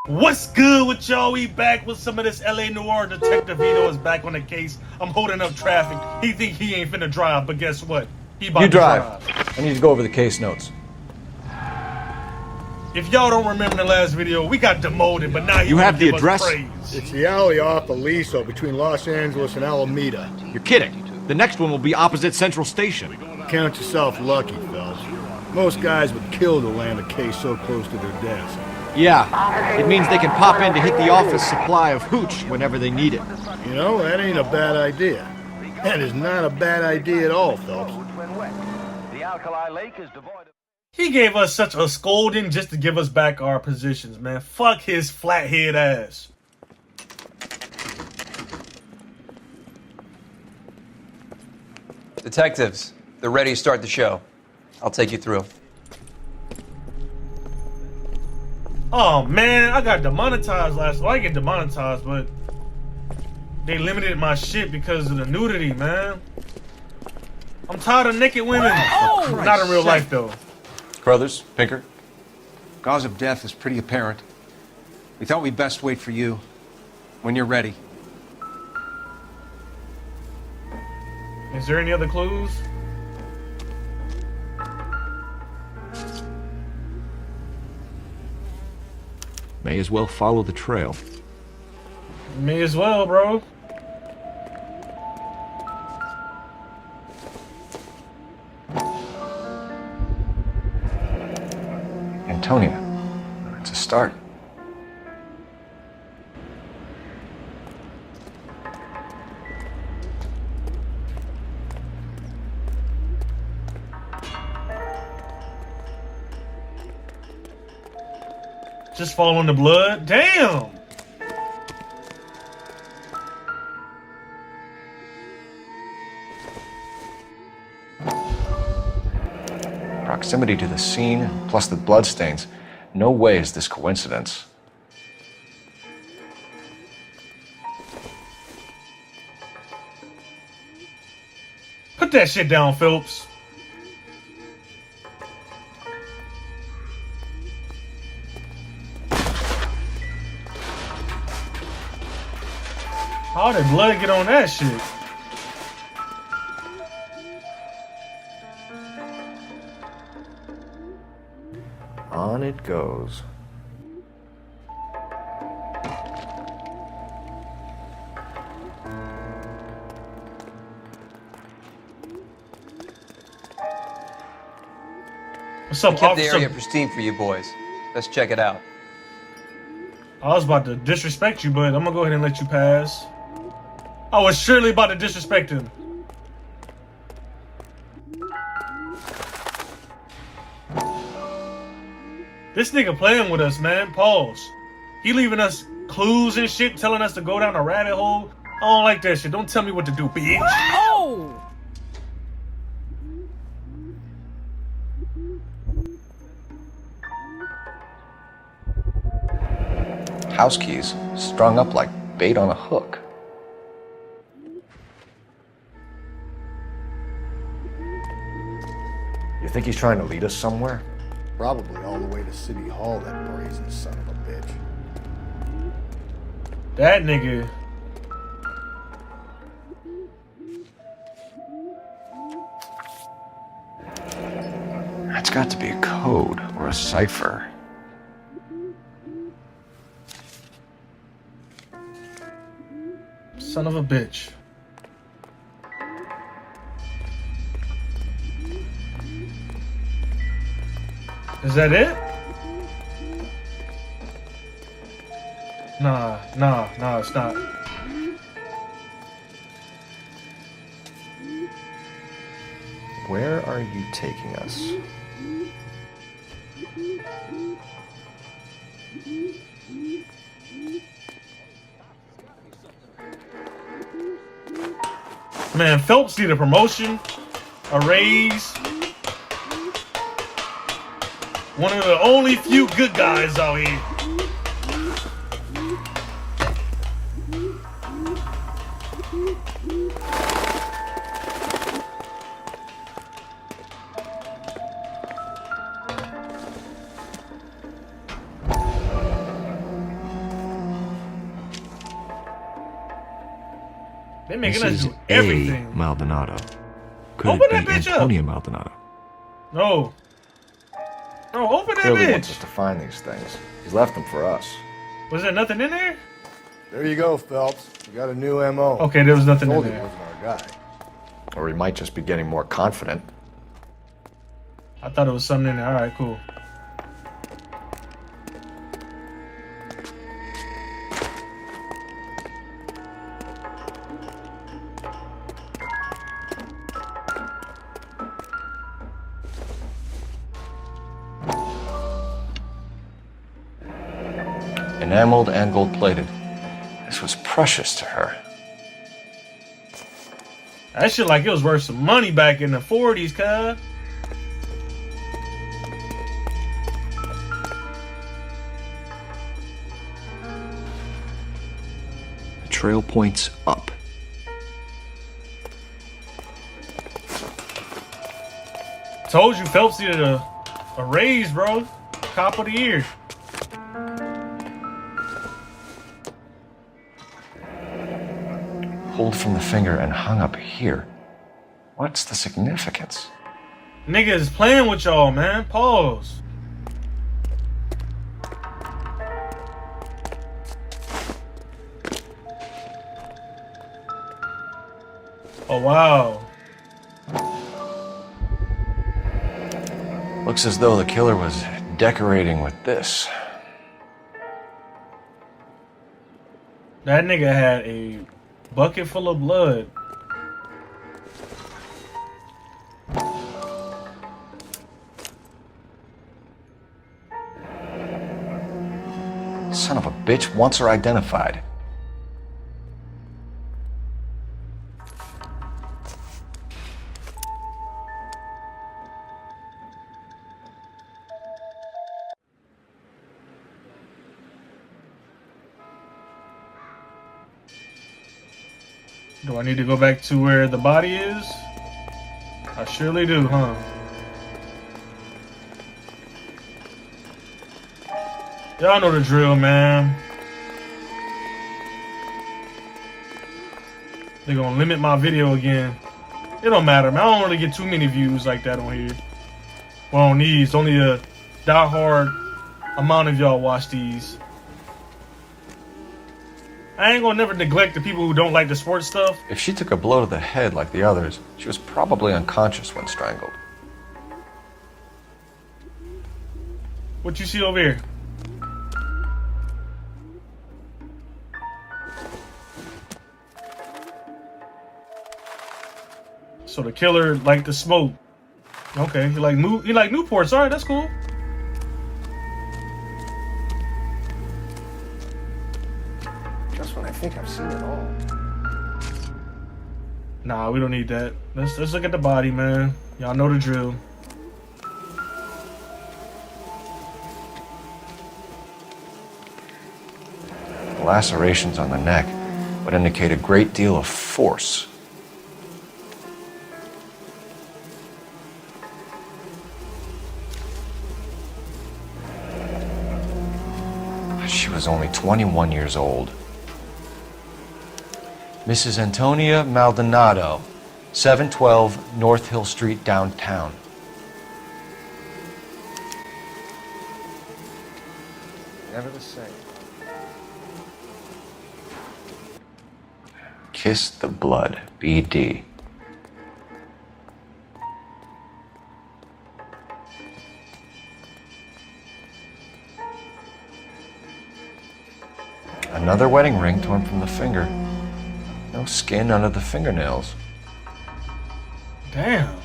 What's good with y'all? We back with some of this LA Noir. Detective Vito is back on the case. I'm holding up traffic. He think he ain't finna drive, but guess what? He about to drive. I need to go over the case notes. If y'all don't remember the last video, we got demoted, but now You have the address? Praise. It's the alley off Aliso between Los Angeles and Alameda. You're kidding. The next one will be opposite Central Station. Count yourself lucky, Phelps. Most guys would kill to land a case so close to their desk. Yeah, it means they can pop in to hit the office supply of hooch whenever they need it. You know, that ain't a bad idea. That is not a bad idea at all, Phelps. He gave us such a scolding just to give us back our positions, man. Fuck his flathead ass. Detectives, they're ready to start the show. I'll take you through. Oh man, I got demonetized last. Well, I get demonetized, but they limited my shit because of the nudity, man. I'm tired of naked women. Oh, not in real life though. Brothers, Pinker. Cause of death is pretty apparent. We thought we'd best wait for you when you're ready. Is there any other clues? May as well follow the trail. May as well, bro. Antonia. It's a start. Just following the blood? Damn! Proximity to the scene, plus the bloodstains. No way is this coincidence. Put that shit down, Phelps. How did blood get on that shit? On it goes. What's up, We kept the officer? area pristine for you boys. Let's check it out. I was about to disrespect you, but I'm gonna go ahead and let you pass. I was surely about to disrespect him. This nigga playing with us, man. Pause. He leaving us clues and shit, telling us to go down a rabbit hole. I don't like that shit. Don't tell me what to do, bitch. Oh! House keys strung up like bait on a hook. You think he's trying to lead us somewhere? Probably all the way to City Hall, that brazen son of a bitch. That nigga. That's got to be a code or a cipher. Son of a bitch. Is that it? Nah, it's not. Where are you taking us? Man, Phelps need a promotion, a raise. One of the only few good guys out here. They making This us is do everything. a Maldonado. Could Open it that be bitch up. Antonio Maldonado? No. No, open that Clearly wants us bitch. to find these things. He's left them for us. Was there nothing in there? There you go, Phelps. You got a new M.O. Okay, there was nothing in Told you he there. wasn't our guy. Or he might just be getting more confident. I thought it was something in there. All right, cool. Enameled and gold-plated. This was precious to her. That shit like it was worth some money back in the 40s, cuz. The trail points up. Told you Phelps needed a raise, bro. Cop of the year. Pulled from the finger and hung up here. What's the significance? Nigga is playing with y'all, man. Pause. Oh, wow. Looks as though the killer was decorating with this. That nigga had a bucket full of blood. Son of a bitch wants her identified. Do I need to go back to where the body is? I surely do, huh? Y'all know the drill, man. They're gonna limit my video again. It don't matter, man. I don't really get too many views like that on here. Well, on these, only a diehard amount of y'all watch these. I ain't gonna never neglect the people who don't like the sports stuff. If she took a blow to the head like the others, she was probably unconscious when strangled. What you see over here? So the killer liked the smoke. Okay, he like Newports. All right, that's cool. Just when I think I've seen it all. Nah, we don't need that. Let's look at the body, man. Y'all know the drill. The lacerations on the neck would indicate a great deal of force. She was only 21 years old. Mrs. Antonia Maldonado, 712 North Hill Street, downtown. Never the same. Kiss the Blood, BD. Another wedding ring torn from the finger. No skin under the fingernails. Damn.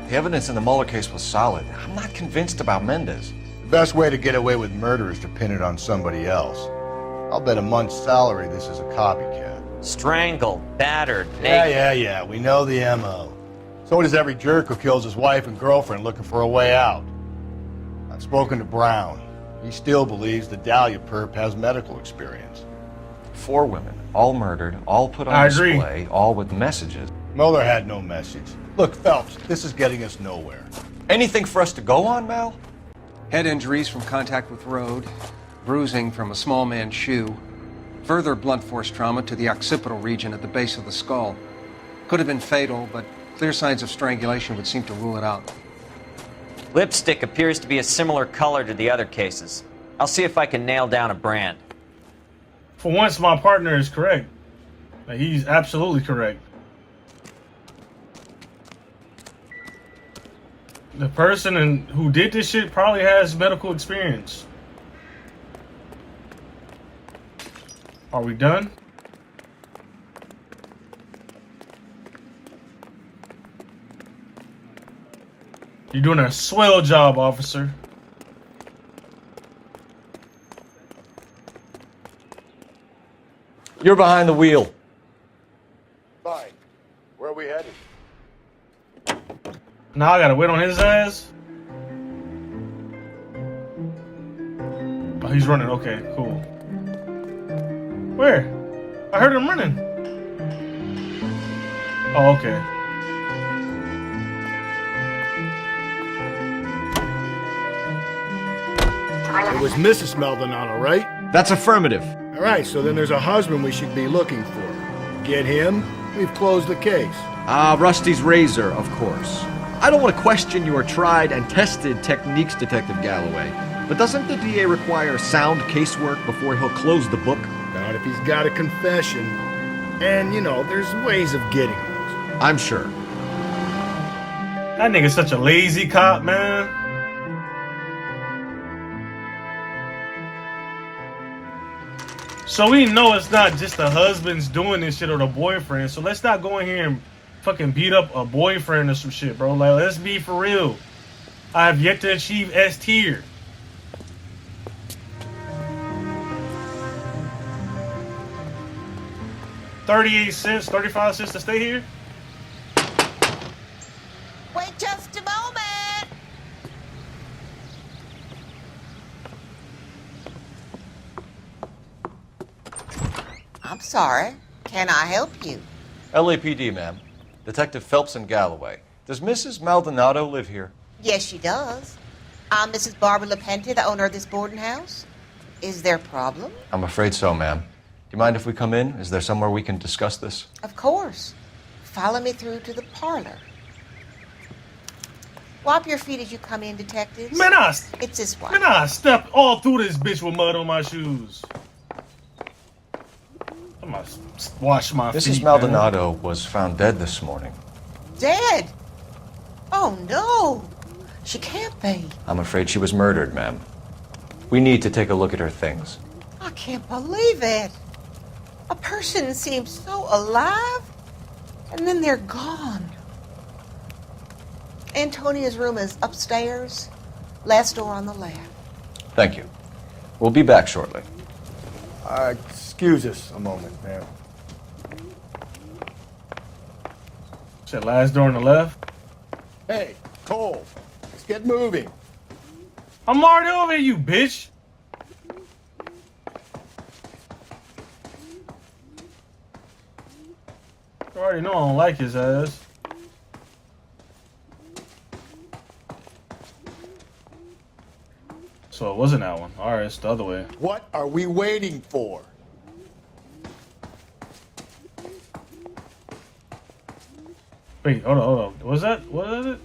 The evidence in the Mueller case was solid. I'm not convinced about Mendez. The best way to get away with murder is to pin it on somebody else. I'll bet a month's salary this is a copycat. Strangled, battered, naked. Yeah. We know the M.O. So does every jerk who kills his wife and girlfriend looking for a way out. I've spoken to Brown. He still believes the Dahlia perp has medical experience. 4 women, all murdered, all put on I agree. display, all with messages. Mueller had no message. Look, Phelps, this is getting us nowhere. Anything for us to go on, Mal? Head injuries from contact with road, bruising from a small man's shoe, further blunt force trauma to the occipital region at the base of the skull. Could have been fatal, but clear signs of strangulation would seem to rule it out. Lipstick appears to be a similar color to the other cases. I'll see if I can nail down a brand. For once, my partner is correct. Like, he's absolutely correct. The person who did this shit probably has medical experience. Are we done? You're doing a swell job, officer. You're behind the wheel. Fine. Where are we headed? Now I gotta wait on his ass. Oh, he's running. Okay, cool. Where? I heard him running. Oh, okay. It was Mrs. Maldonado, right? That's affirmative. All right, so then there's a husband we should be looking for. Get him, we've closed the case. Rusty's razor, of course. I don't want to question your tried and tested techniques, Detective Galloway, but doesn't the DA require sound casework before he'll close the book? Not if he's got a confession. And, you know, there's ways of getting those. I'm sure. That nigga's such a lazy cop, man. So we know it's not just the husbands doing this shit or the boyfriend. So let's not go in here and fucking beat up a boyfriend or some shit, bro. Like, let's be for real. I have yet to achieve S tier. $0.38, 35 cents to stay here. Wait just a moment. I'm sorry. Can I help you? LAPD, ma'am. Detective Phelps and Galloway. Does Mrs. Maldonado live here? Yes, she does. I'm Mrs. Barbara LaPenta, the owner of this boarding house. Is there a problem? I'm afraid so, ma'am. Do you mind if we come in? Is there somewhere we can discuss this? Of course. Follow me through to the parlor. Wipe your feet as you come in, detectives. Man, It's this way. Man, I stepped all through this bitch with mud on my shoes. I must wash my feet. Mrs. Maldonado was found dead this morning. Dead? Oh, no. She can't be. I'm afraid she was murdered, ma'am. We need to take a look at her things. I can't believe it. A person seems so alive, and then they're gone. Antonia's room is upstairs, last door on the left. Thank you. We'll be back shortly. Excuse us a moment, ma'am. Said last door on the left. Hey, Cole, let's get moving. I'm already over here, you bitch. You already know I don't like his ass. So it wasn't that one. Alright, it's the other way. What are we waiting for? Wait, hold on. Was that? What is it?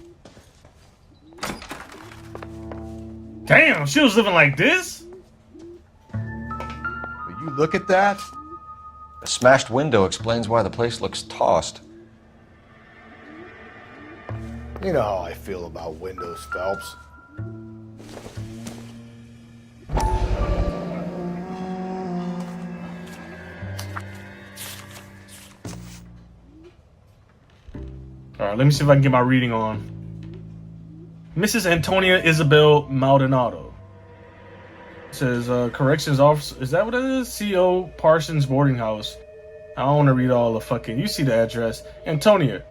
Damn, she was living like this? Will you look at that? A smashed window explains why the place looks tossed. You know how I feel about windows, Phelps. Alright, let me see if I can get my reading on. Mrs. Antonia Isabel Maldonado. It says, corrections officer. Is that what it is? CO Parsons Boarding House. I don't want to read all the fucking. You see the address. Antonia.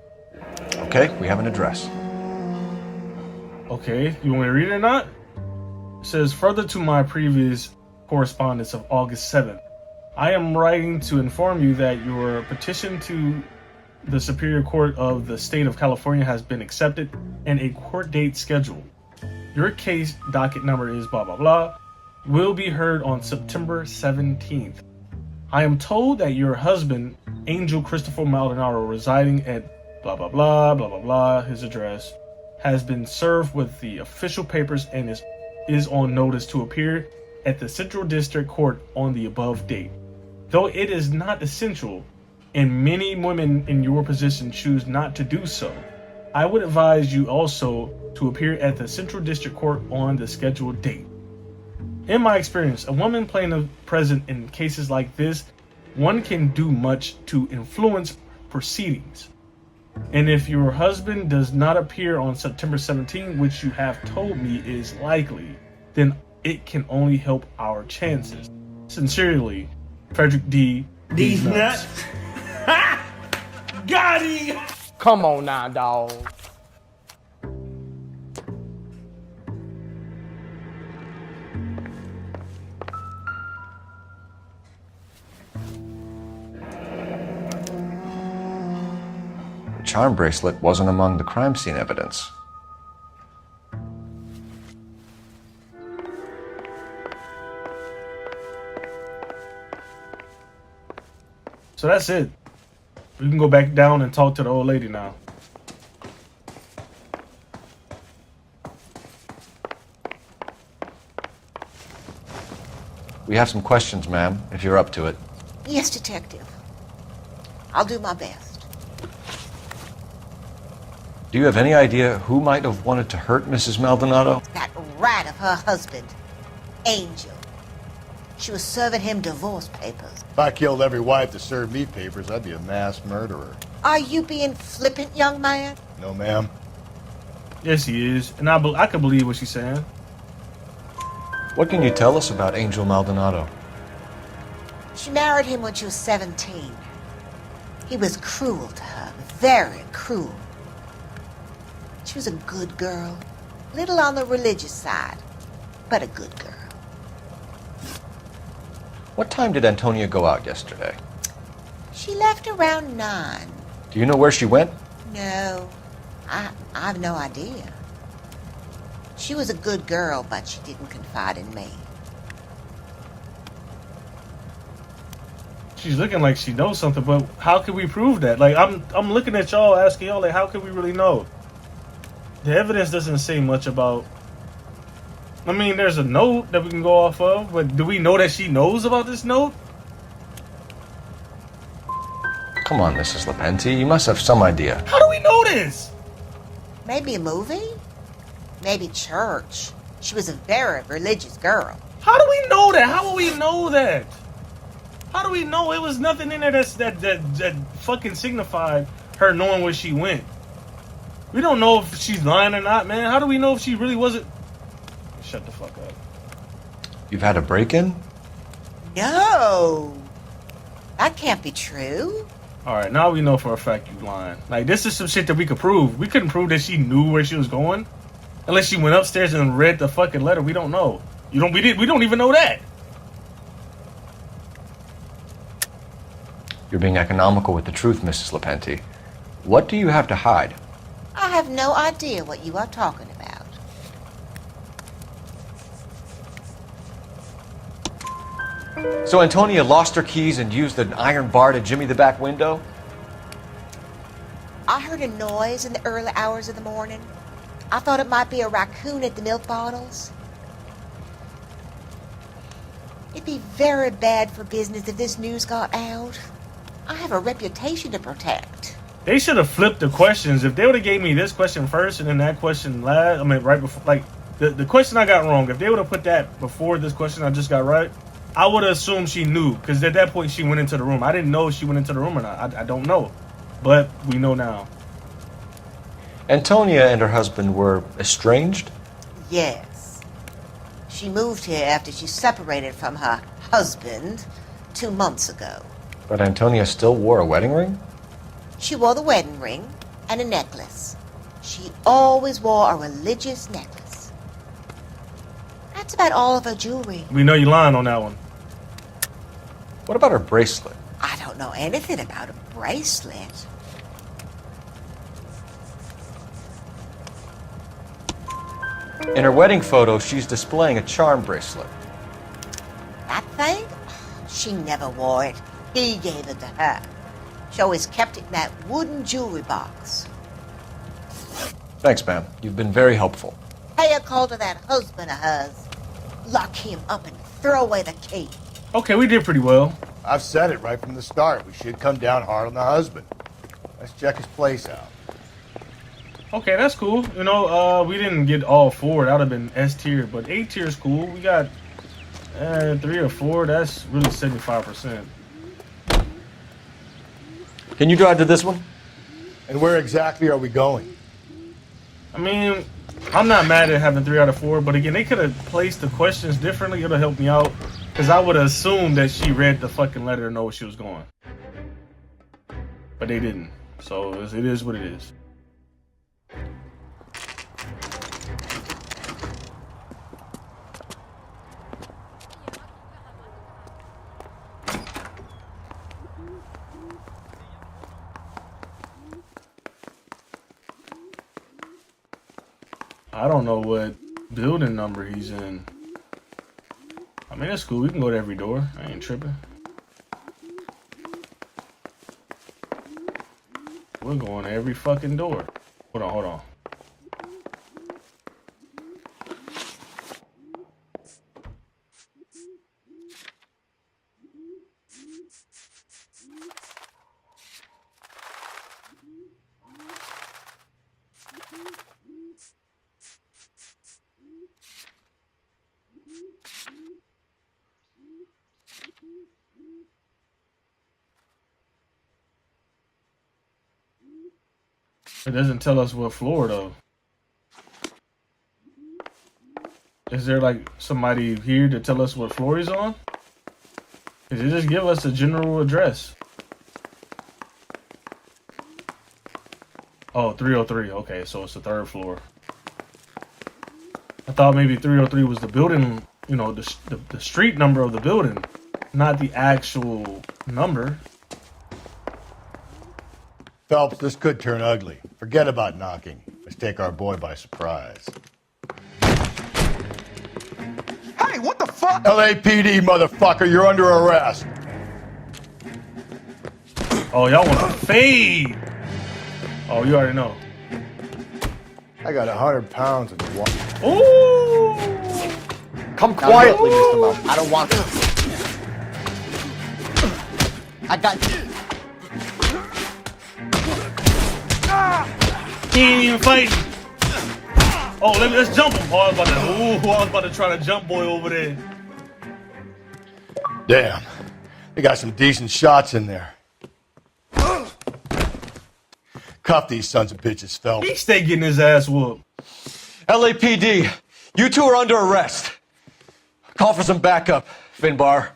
Okay, we have an address. Okay, you want me to read it or not? It says, further to my previous correspondence of August 7th, I am writing to inform you that your petition to the Superior Court of the State of California has been accepted and a court date scheduled. Your case docket number is blah blah blah. Will be heard on September 17th. I am told that your husband, Angel Christopher Maldonado, residing at blah blah blah blah blah blah, his address, has been served with the official papers and is on notice to appear at the Central District Court on the above date. Though it is not essential, and many women in your position choose not to do so, I would advise you also to appear at the Central District Court on the scheduled date. In my experience, a woman plaintiff present in cases like this, one can do much to influence proceedings. And if your husband does not appear on September 17th, which you have told me is likely, then it can only help our chances. Sincerely, Frederick D. These nuts. Got him! Come on now, dawg. The charm bracelet wasn't among the crime scene evidence. So that's it. We can go back down and talk to the old lady now. We have some questions, ma'am, if you're up to it. Yes, Detective. I'll do my best. Do you have any idea who might have wanted to hurt Mrs. Maldonado? That rat of her husband, Angel. She was serving him divorce papers. If I killed every wife that served me papers, I'd be a mass murderer. Are you being flippant, young man? No, ma'am. Yes, he is. And I can believe what she's saying. What can you tell us about Angel Maldonado? She married him when she was 17. He was cruel to her, very cruel. She was a good girl, little on the religious side, but a good girl. What time did Antonia go out yesterday? She left around 9. Do you know where she went? No, I've no idea. She was a good girl, but she didn't confide in me. She's looking like she knows something, but how can we prove that? Like, I'm looking at y'all, asking y'all, like, how can we really know? The evidence doesn't say much about... I mean, there's a note that we can go off of, but do we know that she knows about this note? Come on, Mrs. Lepenti, you must have some idea. How do we know this? Maybe a movie? Maybe church. She was a very religious girl. How do we know that? How will we know that? How do we know it was nothing in there that fucking signified her knowing where she went? We don't know if she's lying or not, man. How do we know if she really wasn't? Shut the fuck up. You've had a break-in? No. That can't be true. Alright, now we know for a fact you lying. Like, this is some shit that we could prove. We couldn't prove that she knew where she was going. Unless she went upstairs and read the fucking letter. We don't know. We don't even know that. You're being economical with the truth, Mrs. Lepenti. What do you have to hide? I have no idea what you are talking about. So Antonia lost her keys and used an iron bar to jimmy the back window? I heard a noise in the early hours of the morning. I thought it might be a raccoon at the milk bottles. It'd be very bad for business if this news got out. I have a reputation to protect. They should have flipped the questions. If they would have gave me this question first and then that question last, I mean, right before, like, the question I got wrong, if they would have put that before this question I just got right, I would have assumed she knew, because at that point she went into the room. I didn't know if she went into the room or not. I don't know. But we know now. Antonia and her husband were estranged? Yes. She moved here after she separated from her husband 2 months ago. But Antonia still wore a wedding ring? She wore the wedding ring and a necklace. She always wore a religious necklace. That's about all of her jewelry. We know you're lying on that one. What about her bracelet? I don't know anything about a bracelet. In her wedding photo, she's displaying a charm bracelet. That thing? She never wore it. He gave it to her. She always kept it in that wooden jewelry box. Thanks, ma'am. You've been very helpful. Pay a call to that husband of hers. Lock him up and throw away the key. Okay, we did pretty well. I've said it right from the start. We should come down hard on the husband. Let's check his place out. Okay, that's cool. You know, we didn't get all 4. That would have been S tier, but A tier is cool. We got 3 or 4. That's really 75%. Can you drive to this one? And where exactly are we going? I mean, I'm not mad at having 3 out of 4, but again, they could have placed the questions differently. It'll help me out. Because I would have assumed that she read the fucking letter and know where she was going. But they didn't. So it is what it is. I don't know what building number he's in. I mean, that's cool. We can go to every door. I ain't tripping. We're going to every fucking door. Hold on, hold on. It doesn't tell us what floor, though. Is there, like, somebody here to tell us what floor he's on? Does it just give us a general address? Oh, 303. Okay, so it's the 3rd floor. I thought maybe 303 was the building, you know, the street number of the building, not the actual number. Phelps, this could turn ugly. Forget about knocking. Let's take our boy by surprise. Hey, what the fuck? LAPD, motherfucker, you're under arrest. Oh, y'all want to fade? Oh, you already know. I got 100 pounds in the water. Ooh! Come quietly, Mr. Mel. I don't want this. I got He ain't even fighting. Oh, let's jump him. Oh, I was about to try to jump boy over there. Damn. They got some decent shots in there. Cuff these sons of bitches, Phelps. He stay getting his ass whooped. LAPD, you two are under arrest. Call for some backup, Finbar.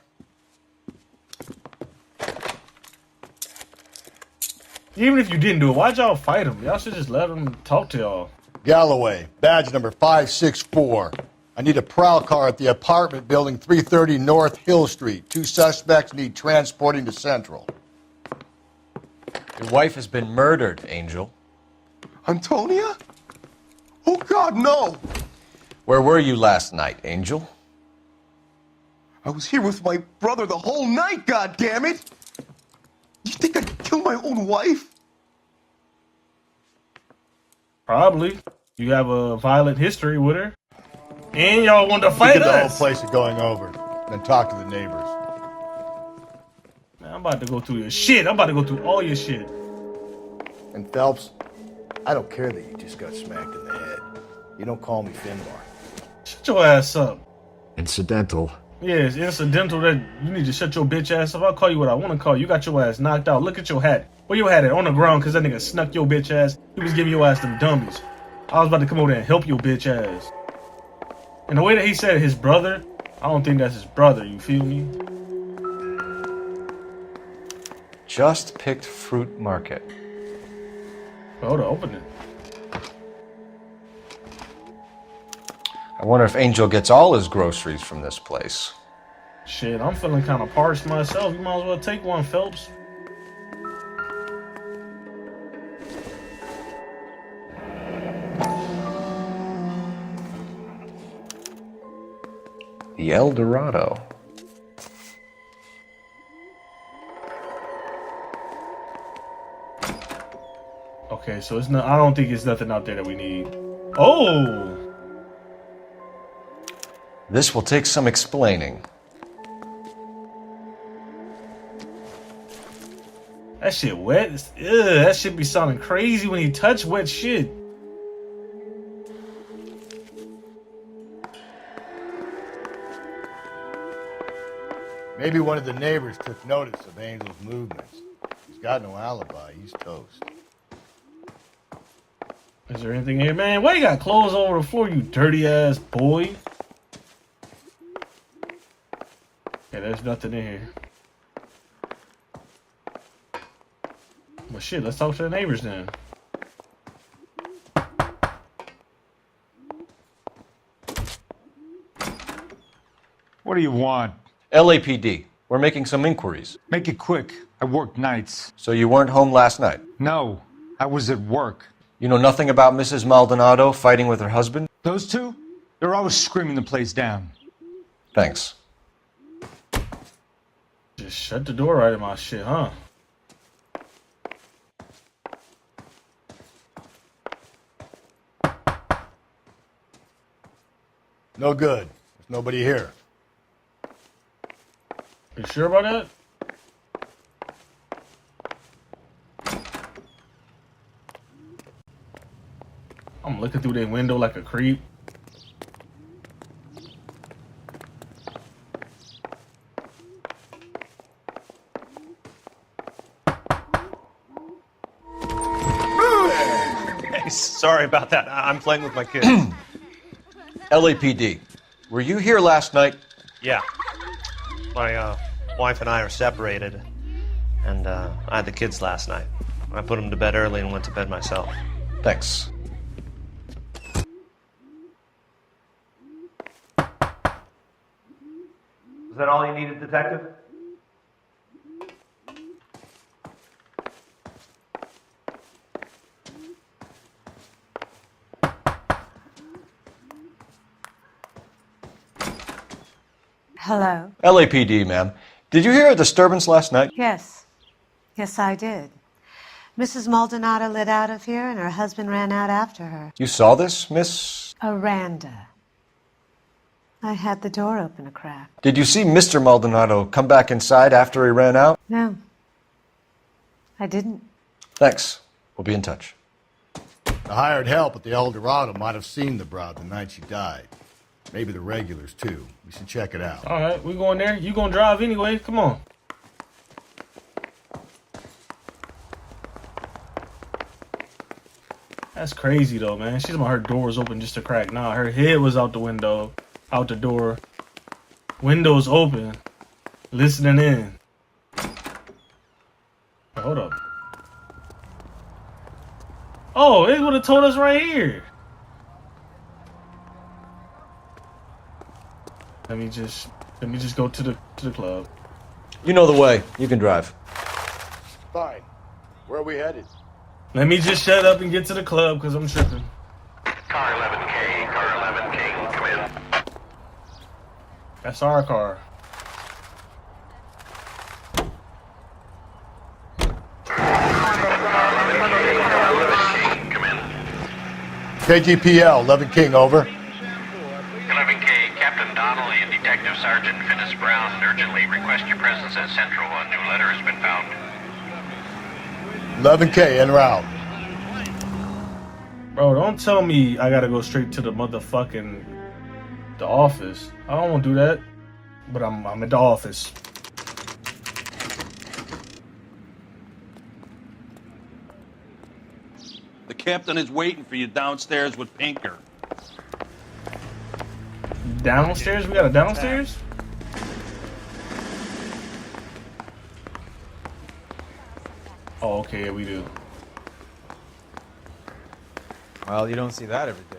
Even if you didn't do it, why'd y'all fight him? Y'all should just let him talk to y'all. Galloway, badge number 564. I need a prowl car at the apartment building 330 North Hill Street. 2 suspects need transporting to Central. Your wife has been murdered, Angel. Antonia? Oh God, no! Where were you last night, Angel? I was here with my brother the whole night, God damn it! You think I'd kill my own wife? Probably. You have a violent history with her. And y'all want to Look fight at the whole us. place is going over. Then talk to the neighbors. Man, I'm about to go through your shit. I'm about to go through all your shit. And Phelps, I don't care that you just got smacked in the head. You don't call me Finbar. Shut your ass up. Incidental. Yeah, it's incidental that you need to shut your bitch ass up. I'll call you what I want to call you. You got your ass knocked out. Look at your hat. Where your hat at? On the ground because that nigga snuck your bitch ass. He was giving your ass them dummies. I was about to come over there and help your bitch ass. And the way that he said his brother, I don't think that's his brother. You feel me? Just picked Fruit Market. Hold on, open it. I wonder if Angel gets all his groceries from this place. Shit, I'm feeling kind of parched myself. You might as well take one, Phelps. The El Dorado. Okay, so it's not. I don't think it's nothing out there that we need. Oh, This will take some explaining. that shit wet. That shit be sounding crazy when you touch wet shit. Maybe one of the neighbors took notice of Angel's movements. He's got no alibi. He's toast. Is there anything here, man? Why you got clothes all over the floor, you dirty ass boy? Yeah, there's nothing in here. Well, shit, let's talk to the neighbors then. What do you want? LAPD. We're making some inquiries. Make it quick. I work nights. So you weren't home last night? No, I was at work. You know nothing about Mrs. Maldonado fighting with her husband? Those two? They're always screaming the place down. Thanks. Just shut the door right in my shit, huh? No good. There's nobody here. You sure about that? I'm looking through that window like a creep. Hey, sorry about that. I'm playing with my kids. LAPD. Were you here last night? Yeah. My wife and I are separated, and I had the kids last night. I put them to bed early and went to bed myself. Thanks. Is that all you needed, Detective? Hello? LAPD, ma'am. Did you hear a disturbance last night? Yes. Yes, I did. Mrs. Maldonado lit out of here, and her husband ran out after her. You saw this, Miss? Aranda. I had the door open a crack. Did you see Mr. Maldonado come back inside after he ran out? No. I didn't. Thanks. We'll be in touch. The hired help at the El Dorado might have seen the broad the night she died. Maybe the regulars, too. We should check it out. All right, we going there. You gonna drive anyway? Come on. That's crazy though, man. She's about her door was open just a crack. Nah, her head was out the window, out the door. Windows open, listening in. Hold up. Oh, it would have told us right here. Let me just go to the club. You know the way. You can drive. Fine. Where are we headed? Let me just shut up and get to the club because I'm tripping. Car 11K, car 11K, come in. That's our car. KGPL, 11 King, over. 11K, Captain Donnelly and Detective Sergeant Finis Brown urgently request your presence at Central. A new letter has been found. 11K, en route. Bro, don't tell me I gotta go straight to the motherfucking the office. I don't want to do that, but I'm at the office. The captain is waiting for you downstairs with Pinker. Downstairs? We got a downstairs? Oh, okay, yeah, we do. Well, you don't see that every day.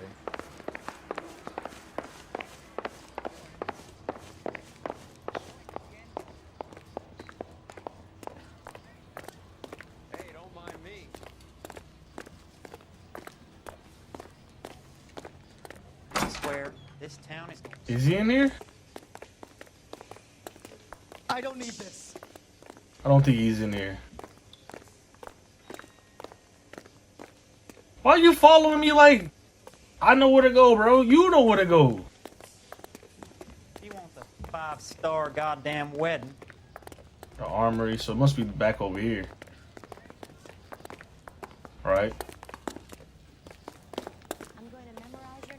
Hey, don't mind me. I swear, this town is... Is he in here? I don't need this. I don't think he's in there. Why are you following me like I know where to go, bro? You know where to go. He wants a 5-star goddamn wedding. The armory, so it must be back over here. Right. I'm going to memorize your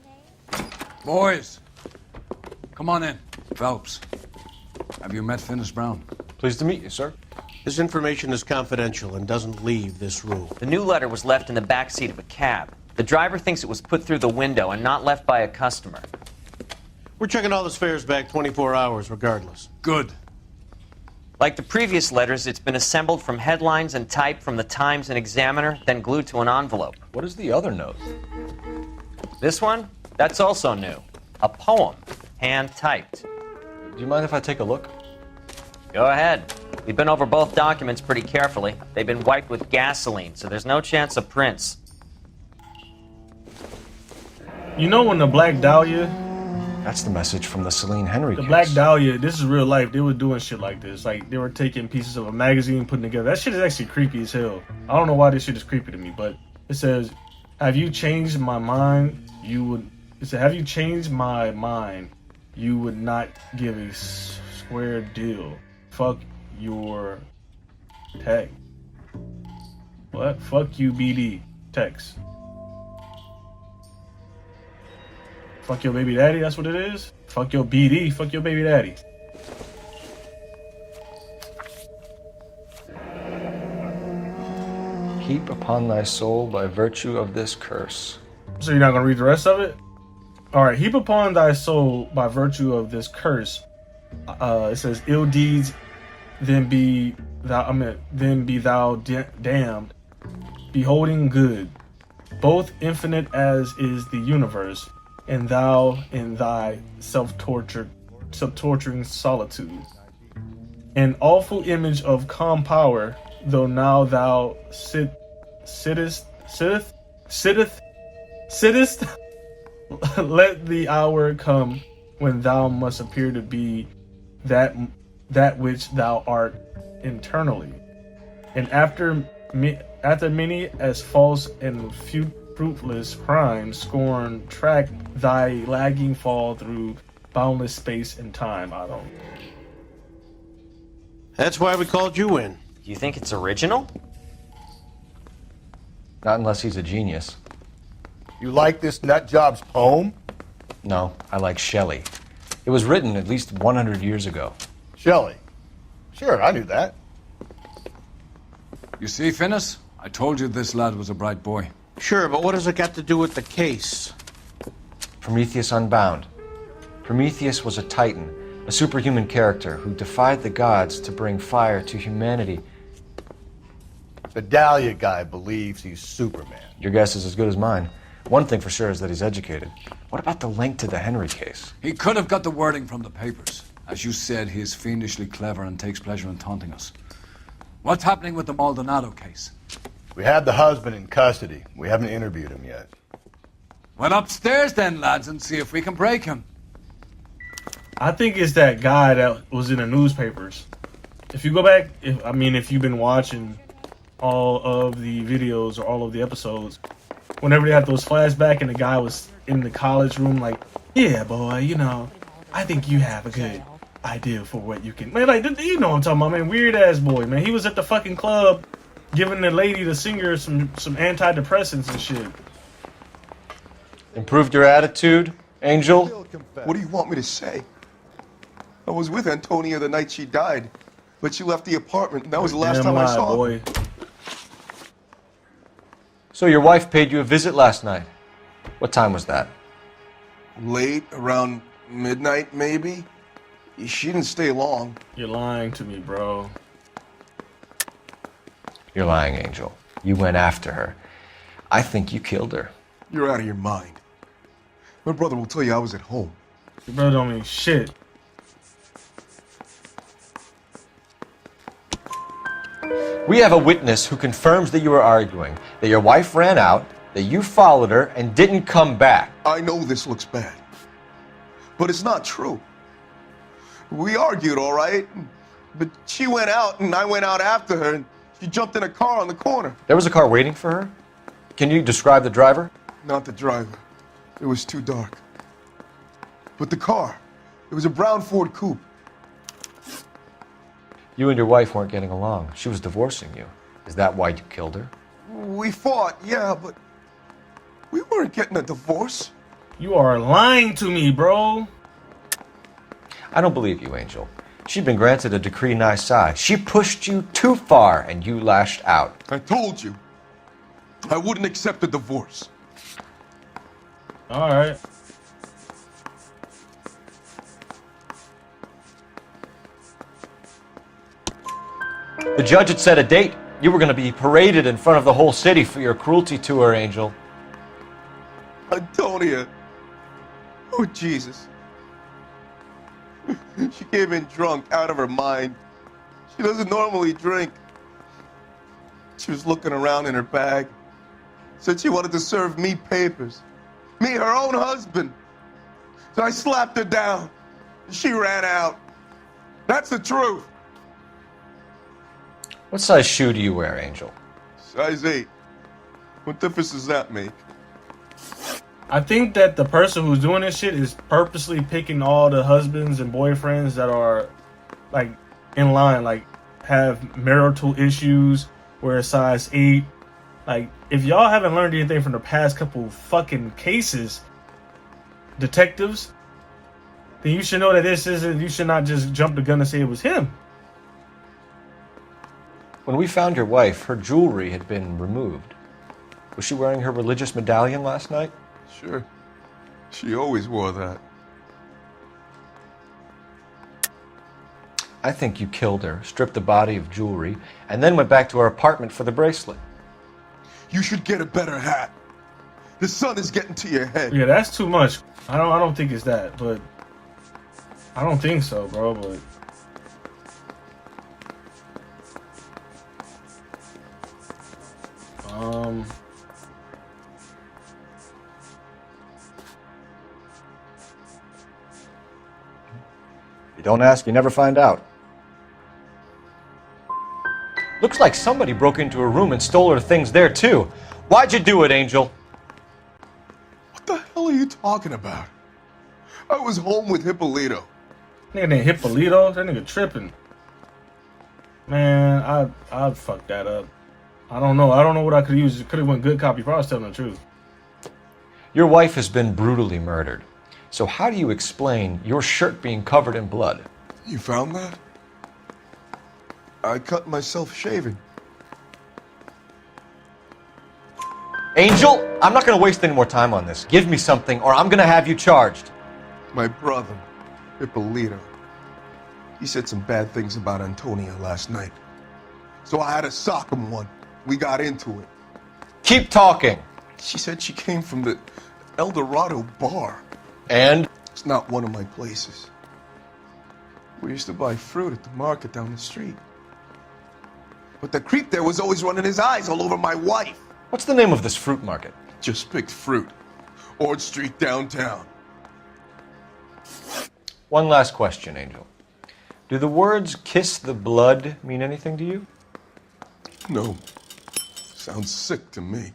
name. Boys, come on in. Phelps, have you met Finis Brown? Pleased to meet you, sir. This information is confidential and doesn't leave this room. The new letter was left in the back seat of a cab. The driver thinks it was put through the window and not left by a customer. We're checking all the fares back 24 hours regardless. Good. Like the previous letters, it's been assembled from headlines and typed from the Times and Examiner, then glued to an envelope. What is the other note? This one? That's also new. A poem, hand-typed. Do you mind if I take a look? Go ahead. We've been over both documents pretty carefully. They've been wiped with gasoline, so there's no chance of prints. You know when the Black Dahlia, That's the message from the Celine Henry the case. Black Dahlia, this is real life. They were doing shit like this. Like they were taking pieces of a magazine, putting together. That shit is actually creepy as hell. I don't know why this shit is creepy to me, but it says, "Have you changed my mind? You would." It said, "Have you changed my mind? You would not give a square deal. Fuck your tech." What? Fuck you, BD. Text. Fuck your baby daddy, that's what it is? Fuck your BD, fuck your baby daddy. Heap upon thy soul by virtue of this curse. So you're not gonna read the rest of it? Alright, heap upon thy soul by virtue of this curse. It says, ill deeds, then be thou damned, beholding good, both infinite as is the universe, and thou in thy self-torturing solitude. An awful image of calm power, though now thou sittest, let the hour come when thou must appear to be that which thou art internally. And after many as false and fruitless crimes scorn track thy lagging fall through boundless space and time. I don't. That's why we called you in. Do you think it's original? Not unless he's a genius. You like this nut job's poem? No, I like Shelley. It was written at least 100 years ago. Shelley? Sure, I knew that. You see, Finis? I told you this lad was a bright boy. Sure, but what has it got to do with the case? Prometheus Unbound. Prometheus was a titan, a superhuman character who defied the gods to bring fire to humanity. The Dahlia guy believes he's Superman. Your guess is as good as mine. One thing for sure is that he's educated. What about the link to the Henry case? He could have got the wording from the papers. As you said, he is fiendishly clever and takes pleasure in taunting us. What's happening with the Maldonado case? We have the husband in custody. We haven't interviewed him yet. Well, upstairs then, lads, and see if we can break him. I think it's that guy that was in the newspapers. If you go back, if you've been watching all of the videos or all of the episodes, whenever they had those flashbacks and the guy was in the college room like, yeah, boy, I think you have a good idea for what you can... Man, like, you know what I'm talking about, man. Weird-ass boy, man. He was at the fucking club giving the lady, the singer, some antidepressants and shit. Improved your attitude, Angel? What do you want me to say? I was with Antonia the night she died, but she left the apartment, and that was the last time I saw her. Boy. So your wife paid you a visit last night. What time was that? Late, around midnight, maybe? She didn't stay long. You're lying to me, bro. You're lying, Angel. You went after her. I think you killed her. You're out of your mind. My brother will tell you I was at home. Your brother don't mean shit. We have a witness who confirms that you were arguing, that your wife ran out, that you followed her and didn't come back. I know this looks bad, but it's not true. We argued, all right, But she went out, and I went out after her, and she jumped in a car on the corner. There was a car waiting for her? Can you describe the driver? Not the driver. It was too dark. But the car. It was a brown Ford Coupe. You and your wife weren't getting along. She was divorcing you. Is that why you killed her? We fought, yeah, but we weren't getting a divorce. You are lying to me, bro. I don't believe you, Angel. She'd been granted a decree nisi. She pushed you too far, and you lashed out. I told you. I wouldn't accept a divorce. All right. The judge had set a date. You were going to be paraded in front of the whole city for your cruelty to her, Angel. Antonia. Oh, Jesus. She came in drunk, out of her mind. She doesn't normally drink. She was looking around in her bag. Said she wanted to serve me papers. Me, her own husband. So I slapped her down. She ran out. That's the truth. What size shoe do you wear, Angel? Size 8. What difference does that make? I think that the person who's doing this shit is purposely picking all the husbands and boyfriends that are, like, in line, like, have marital issues, wear a size 8. Like, if y'all haven't learned anything from the past couple fucking cases, detectives, then you should know that this isn't, you should not just jump the gun and say it was him. When we found your wife, her jewelry had been removed. Was she wearing her religious medallion last night? Sure. She always wore that. I think you killed her, stripped the body of jewelry, and then went back to her apartment for the bracelet. You should get a better hat. The sun is getting to your head. Yeah, that's too much. I don't think it's that, but I don't think so, bro, but You don't ask, you never find out. Looks like somebody broke into her room and stole her things there, too. Why'd you do it, Angel? What the hell are you talking about? I was home with Hippolito. nigga named Hippolito, that nigga tripping. Man, I'd fuck that up. I don't know what I could use. It could have went good cop if I was telling the truth. Your wife has been brutally murdered. So how do you explain your shirt being covered in blood? You found that? I cut myself shaving. Angel, I'm not going to waste any more time on this. Give me something or I'm going to have you charged. My brother, Hippolito, he said some bad things about Antonia last night. So I had to sock him one. We got into it. Keep talking. She said she came from the El Dorado bar. And? It's not one of my places. We used to buy fruit at the market down the street. But the creep there was always running his eyes all over my wife. What's the name of this fruit market? Just picked fruit. Ord Street downtown. One last question, Angel. Do the words kiss the blood mean anything to you? No. Sounds sick to me.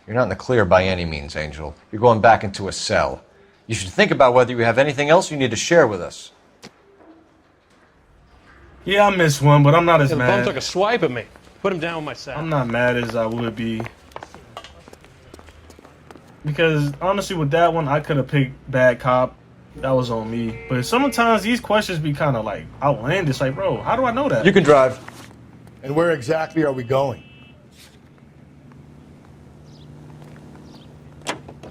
You're not in the clear by any means, Angel. You're going back into a cell. You should think about whether you have anything else you need to share with us. Yeah, I missed one, but I'm not as The bum mad. took a swipe at me. Put him down with my sack. I'm not mad as I would be. Because honestly, with that one, I could have picked bad cop. That was on me. But sometimes these questions be kind of like outlandish. Like, bro, how do I know that? You can drive. And where exactly are we going?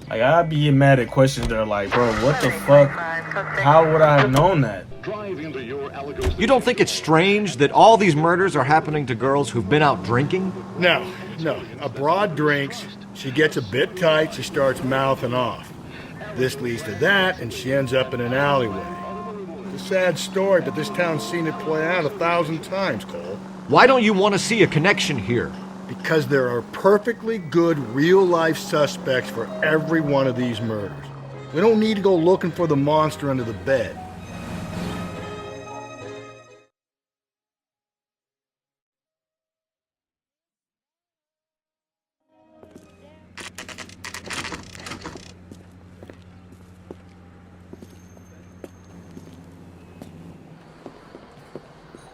Like, I'd be mad at questions that are like, bro, what the fuck? How would I have known that? You don't think it's strange that all these murders are happening to girls who've been out drinking? No. A broad drinks, she gets a bit tight, she starts mouthing off. This leads to that, and she ends up in an alleyway. It's a sad story, but this town's seen it play out 1,000 times, Cole. Why don't you want to see a connection here? Because there are perfectly good real-life suspects for every one of these murders. We don't need to go looking for the monster under the bed.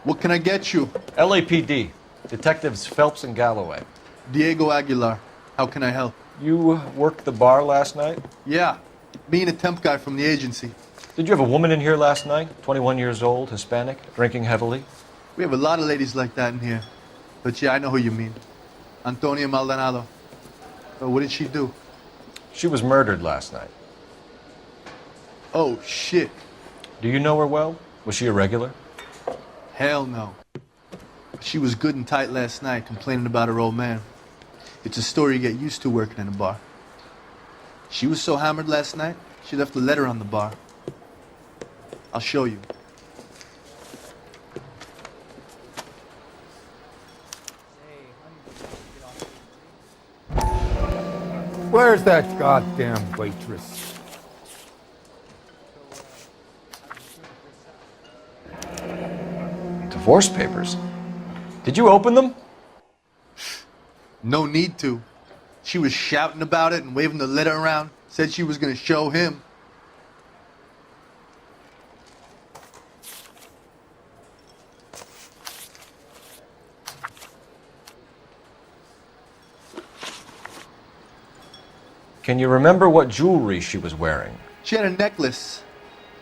What can I get you? LAPD. Detectives Phelps and Galloway. Diego Aguilar. How can I help? You worked the bar last night? Yeah. Me and a temp guy from the agency. Did you have a woman in here last night? 21 years old, Hispanic, drinking heavily? We have a lot of ladies like that in here. But yeah, I know who you mean. Antonia Maldonado. What did she do? She was murdered last night. Oh, shit. Do you know her well? Was she a regular? Hell no. She was good and tight last night, complaining about her old man. It's a story you get used to working in a bar. She was so hammered last night, she left a letter on the bar. I'll show you. Where's that goddamn waitress? Divorce papers. Did you open them? No need to. She was shouting about it and waving the letter around. Said she was gonna show him. Can you remember what jewelry she was wearing? She had a necklace.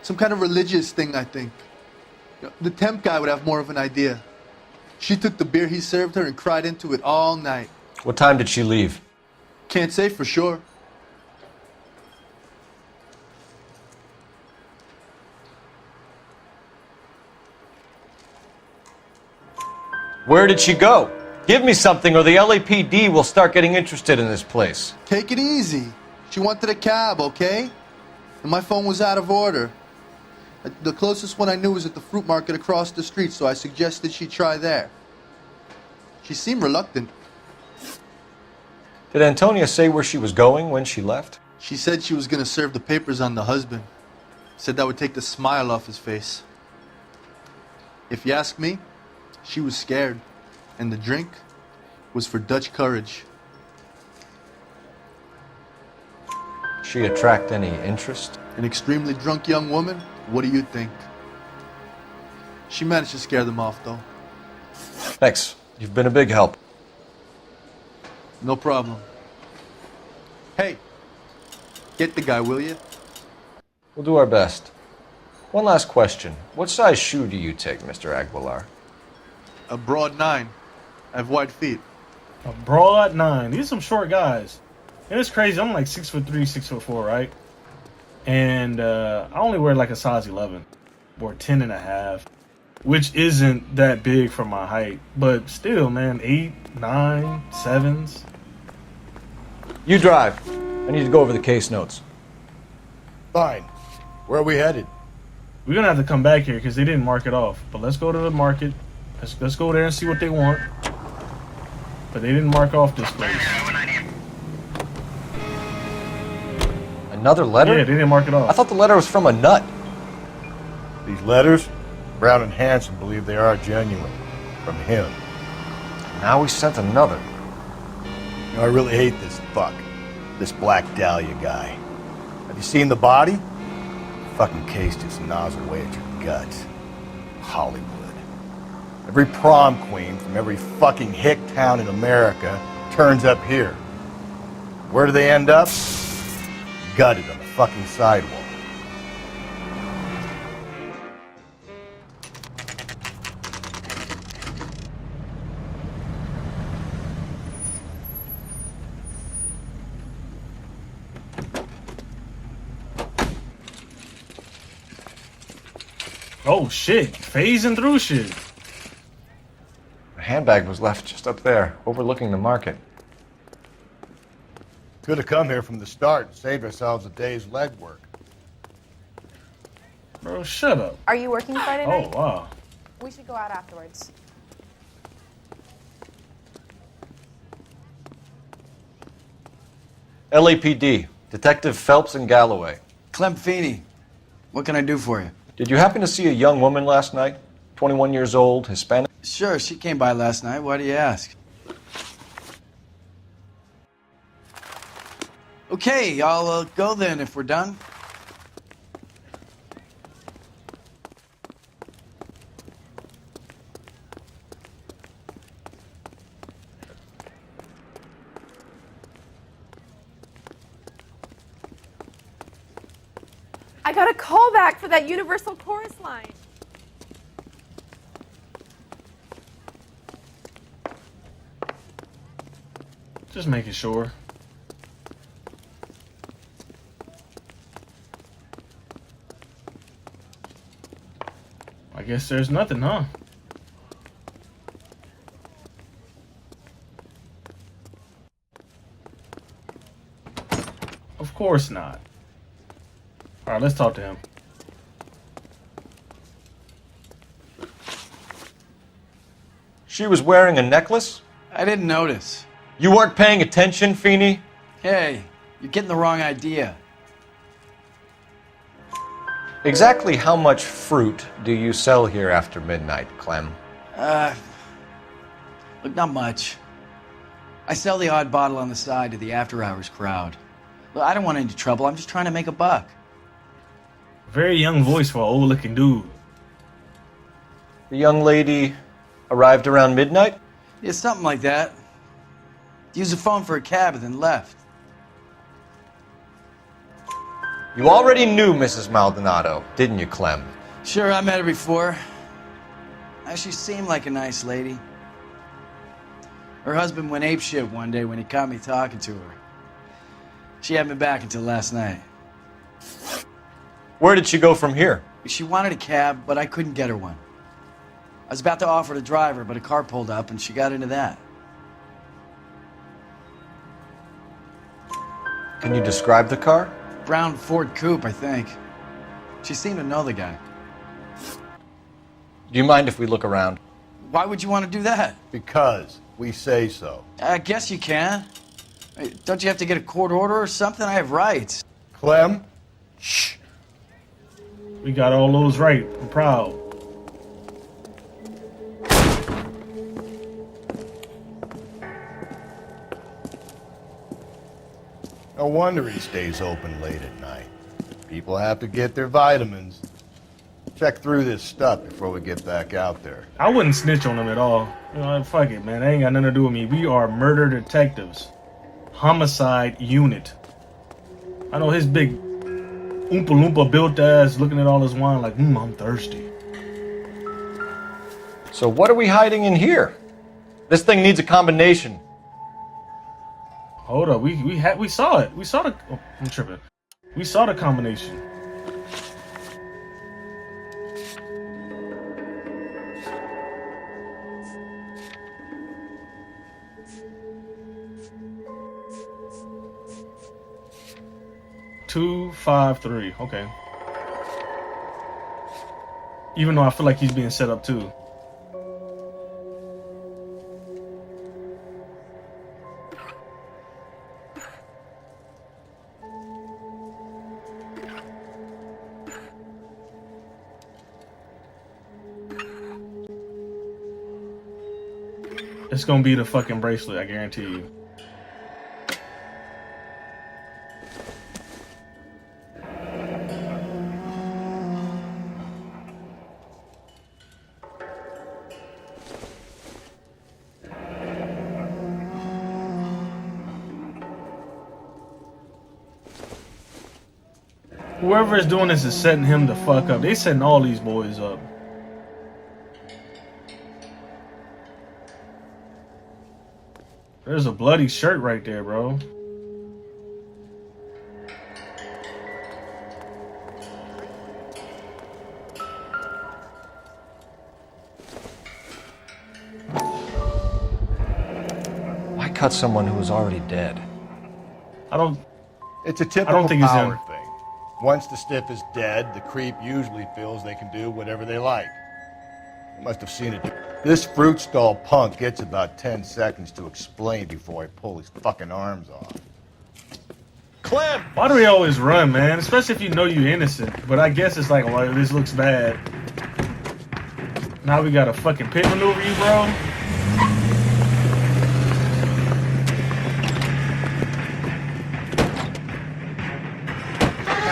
Some kind of religious thing, I think. The temp guy would have more of an idea. She took the beer he served her and cried into it all night. What time did she leave? Can't say for sure. Where did she go? Give me something or the LAPD will start getting interested in this place. Take it easy. She wanted a cab, okay? And my phone was out of order. The closest one I knew was at the fruit market across the street, so I suggested she try there. She seemed reluctant. Did Antonia say where she was going when she left? She said she was going to serve the papers on the husband. Said that would take the smile off his face. If you ask me, she was scared. And the drink was for Dutch courage. She attract any interest? An extremely drunk young woman? What do you think? She managed to scare them off, though. Thanks. You've been a big help. No problem. Hey, get the guy, will you? We'll do our best. One last question. What size shoe do you take, Mr. Aguilar? A broad 9. I have wide feet. A broad 9. These are some short guys. And it's crazy. I'm like 6'3", 6'4", right? And I only wear like a size 11 or 10.5, which isn't that big for my height. But still, man, 8, 9, 7s. You drive. I need to go over the case notes. Fine. Where are we headed? We're gonna have to come back here because they didn't mark it off. But let's go to the market. Let's go there and see what they want. But they didn't mark off this place. Another letter? Yeah, they didn't mark it off. I thought the letter was from a nut. These letters, Brown and Hanson believe they are genuine. From him. Now we sent another. You know, I really hate this fuck. This Black Dahlia guy. Have you seen the body? The fucking case just gnaws away at your guts. Hollywood. Every prom queen from every fucking hick town in America turns up here. Where do they end up? Gutted on the fucking sidewalk. Oh shit, phasing through shit. The handbag was left just up there, overlooking the market. Could have come here from the start and saved ourselves a day's legwork. Bro, shut up. Are you working Friday night? Oh, wow. We should go out afterwards. LAPD, Detective Phelps and Galloway. Clem Feeney, what can I do for you? Did you happen to see a young woman last night? 21 years old, Hispanic? Sure, she came by last night. Why do you ask? Okay, I'll go then if we're done. I got a call back for that Universal Chorus line. Just making sure. I guess there's nothing, huh? Of course not. All right, let's talk to him. She was wearing a necklace? I didn't notice. You weren't paying attention, Feeney? Hey, you're getting the wrong idea. Exactly how much fruit do you sell here after midnight, Clem? Look, not much. I sell the odd bottle on the side to the after-hours crowd. Look, I don't want any trouble. I'm just trying to make a buck. Very young voice for an old-looking dude. The young lady arrived around midnight? Yeah, something like that. Used the phone for a cab and then left. You already knew Mrs. Maldonado, didn't you, Clem? Sure, I met her before. She seemed like a nice lady. Her husband went apeshit one day when he caught me talking to her. She hadn't been back until last night. Where did she go from here? She wanted a cab, but I couldn't get her one. I was about to offer to drive her, but a car pulled up and she got into that. Can you describe the car? Brown Ford Coupe, I think. She seemed to know the guy. Do you mind if we look around? Why would you want to do that? Because we say so. I guess you can. Hey, don't you have to get a court order or something? I have rights. Clem? Shh. We got all those right. I'm proud. No wonder he stays open late at night. People have to get their vitamins. Check through this stuff before we get back out there. I wouldn't snitch on him at all. You know, fuck it, man. That ain't got nothing to do with me. We are murder detectives. Homicide unit. I know his big Oompa Loompa built ass looking at all his wine like, I'm thirsty. So what are we hiding in here? This thing needs a combination. Hold up, we saw it. We saw the. Oh, I'm tripping. We saw the combination. Two, 5, 3. Okay. Even though I feel like he's being set up too. It's gonna be the fucking bracelet, I guarantee you. Whoever is doing this is setting him the fuck up. They setting all these boys up. There's a bloody shirt right there, bro. Why cut someone who was already dead? It's a typical power thing. Once the stiff is dead, the creep usually feels they can do whatever they like. You must have seen it. This fruit stall punk gets about 10 seconds to explain before I pull his fucking arms off. Clem! Why do we always run, man? Especially if you know you're innocent. But I guess it's like, well, this looks bad. Now we gotta fucking pit maneuver you, bro?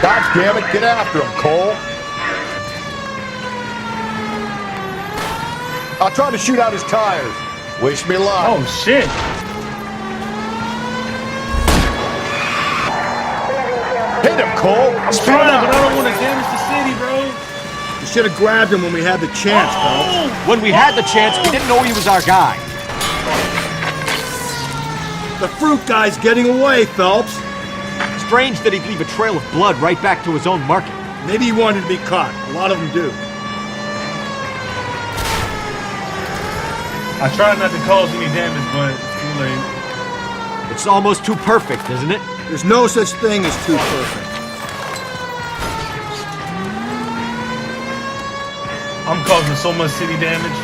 God damn it, get after him, Cole! I'll try to shoot out his tires. Wish me luck. Oh, shit. Hit him, Cole. I'm Trying, but I don't want to damage the city, bro. You should have grabbed him when we had the chance, Phelps. When we had the chance, we didn't know he was our guy. The fruit guy's getting away, Phelps. Strange that he'd leave a trail of blood right back to his own market. Maybe he wanted to be caught. A lot of them do. I tried not to cause any damage, but it's too late. It's almost too perfect, isn't it? There's no such thing as too perfect. I'm causing so much city damage.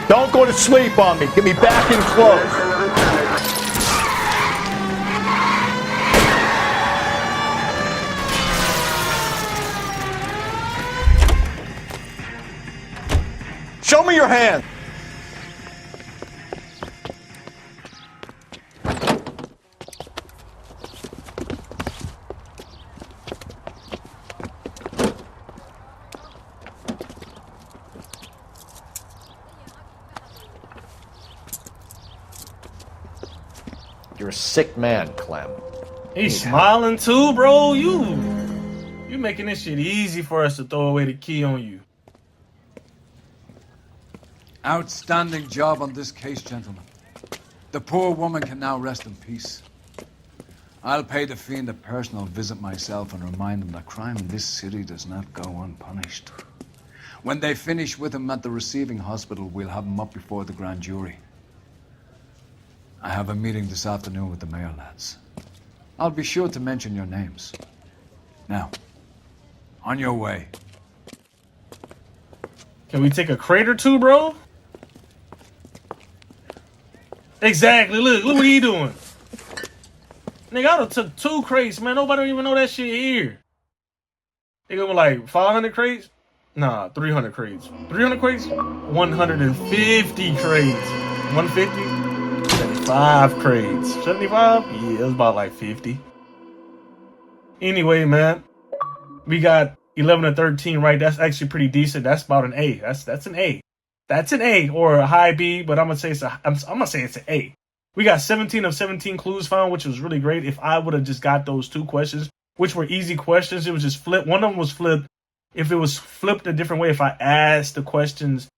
Don't go to sleep on me. Get me back in close. Show me your hand. You're a sick man, Clem. He's smiling too, bro. You making this shit easy for us to throw away the key on you. Outstanding job on this case, gentlemen. The poor woman can now rest in peace. I'll pay the fiend a personal visit myself and remind him that crime in this city does not go unpunished. When they finish with him at the receiving hospital, we'll have him up before the grand jury. I have a meeting this afternoon with the mayor lads. I'll be sure to mention your names. Now, on your way. Can we take a crate or two, bro? Exactly. Look what he doing. Nigga, I done took 2 crates, man. Nobody don't even know that shit here. They gonna be like 500 crates? Nah, 300 crates. 300 crates? 150 crates. 150? 75 crates. 75? Yeah, it was about like 50. Anyway, man. We got 11 to 13, right? That's actually pretty decent. That's about an A. That's an A. That's an A or a high B, but I'm gonna say it's an A. We got 17 of 17 clues found, which was really great. If I would have just got those 2 questions, which were easy questions, it was just flipped. One of them was flipped. If it was flipped a different way, if I asked the questions,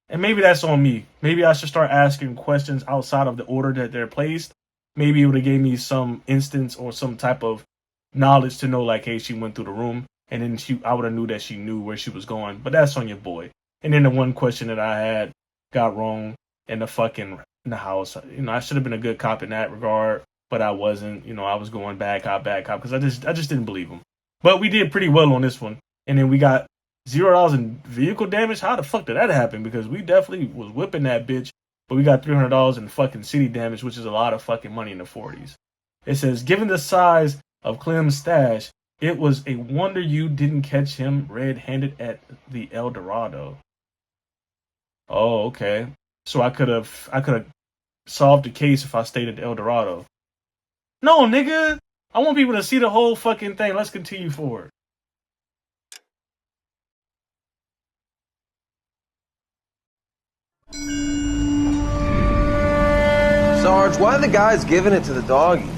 and maybe that's on me. Maybe I should start asking questions outside of the order that they're placed. Maybe it would have gave me some instance or some type of knowledge to know, like, hey, she went through the room. And then I would have knew that she knew where she was going. But that's on your boy. And then the one question that I had got wrong in the house. You know, I should have been a good cop in that regard, but I wasn't. You know, I was going bad cop, because I just didn't believe him. But we did pretty well on this one. And then we got $0 in vehicle damage. How the fuck did that happen? Because we definitely was whipping that bitch. But we got $300 in fucking city damage, which is a lot of fucking money in the 40s. It says, given the size of Clem's stash, it was a wonder you didn't catch him red-handed at the El Dorado. Oh, okay. So I could have solved the case if I stayed at the El Dorado. No, nigga. I want people to see the whole fucking thing. Let's continue forward. Sarge, why are the guys giving it to the doggies?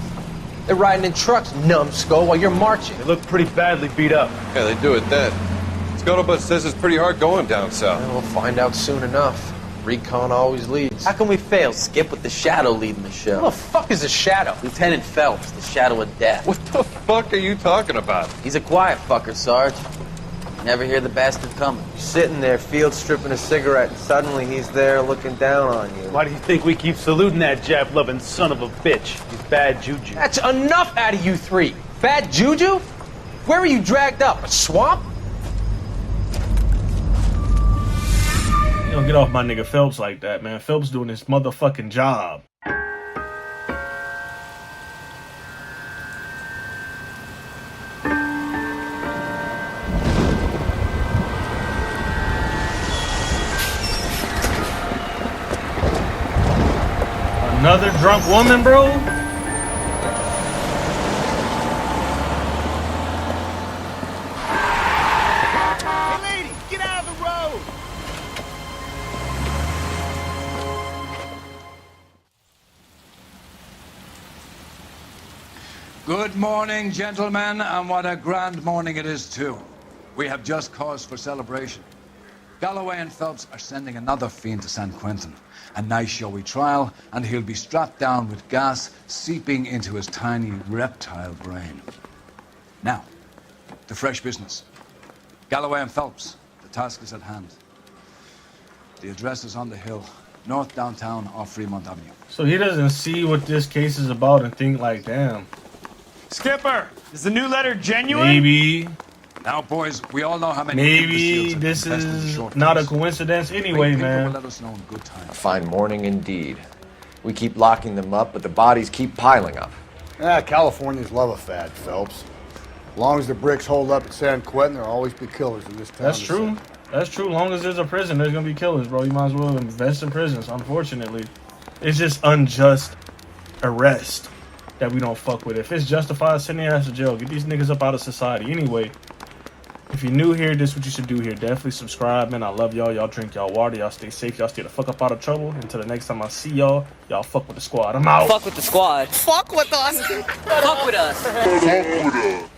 They're riding in trucks, numbskull, while you're marching. They look pretty badly beat up. Yeah, they do at that. Scuttlebutt says it's pretty hard going down south. We'll find out soon enough. Recon always leads. How can we fail, Skip, with the Shadow leading the show? Who the fuck is the Shadow? Lieutenant Phelps, the Shadow of Death. What the fuck are you talking about? He's a quiet fucker, Sarge. You never hear the bastard coming. You're sitting there, field stripping a cigarette, and suddenly he's there looking down on you. Why do you think we keep saluting that Jap-loving son of a bitch? He's bad juju. That's enough out of you 3. Bad juju? Where were you dragged up? A swamp? You don't get off my nigga Phelps like that, man. Phelps doing his motherfucking job. Another drunk woman, bro? Hey, lady, get out of the road! Good morning, gentlemen, and what a grand morning it is, too. We have just cause for celebration. Galloway and Phelps are sending another fiend to San Quentin. A nice showy trial, and he'll be strapped down with gas seeping into his tiny reptile brain. Now, to fresh business. Galloway and Phelps, the task is at hand. The address is on the hill, north downtown off Fremont Avenue. So he doesn't see what this case is about and think like, damn. Skipper, is the new letter genuine? Maybe. Now, boys, we all know how many Maybe this is not a coincidence anyway, man. Let us know in good time. A fine morning indeed. We keep locking them up, but the bodies keep piling up. Californians love a fad, Phelps. As long as the bricks hold up at San Quentin, there'll always be killers in this town. That's true. That's true. Long as there's a prison, there's gonna be killers, bro. You might as well invest in prisons, unfortunately. It's just unjust arrest that we don't fuck with. If it's justified, send their ass to jail. Get these niggas up out of society. Anyway, if you're new here, this is what you should do here. Definitely subscribe, man. I love y'all. Y'all drink y'all water. Y'all stay safe. Y'all stay the fuck up out of trouble. Until the next time I see y'all, y'all fuck with the squad. I'm out. Fuck with the squad. Fuck with us. Fuck with us. Fuck with us.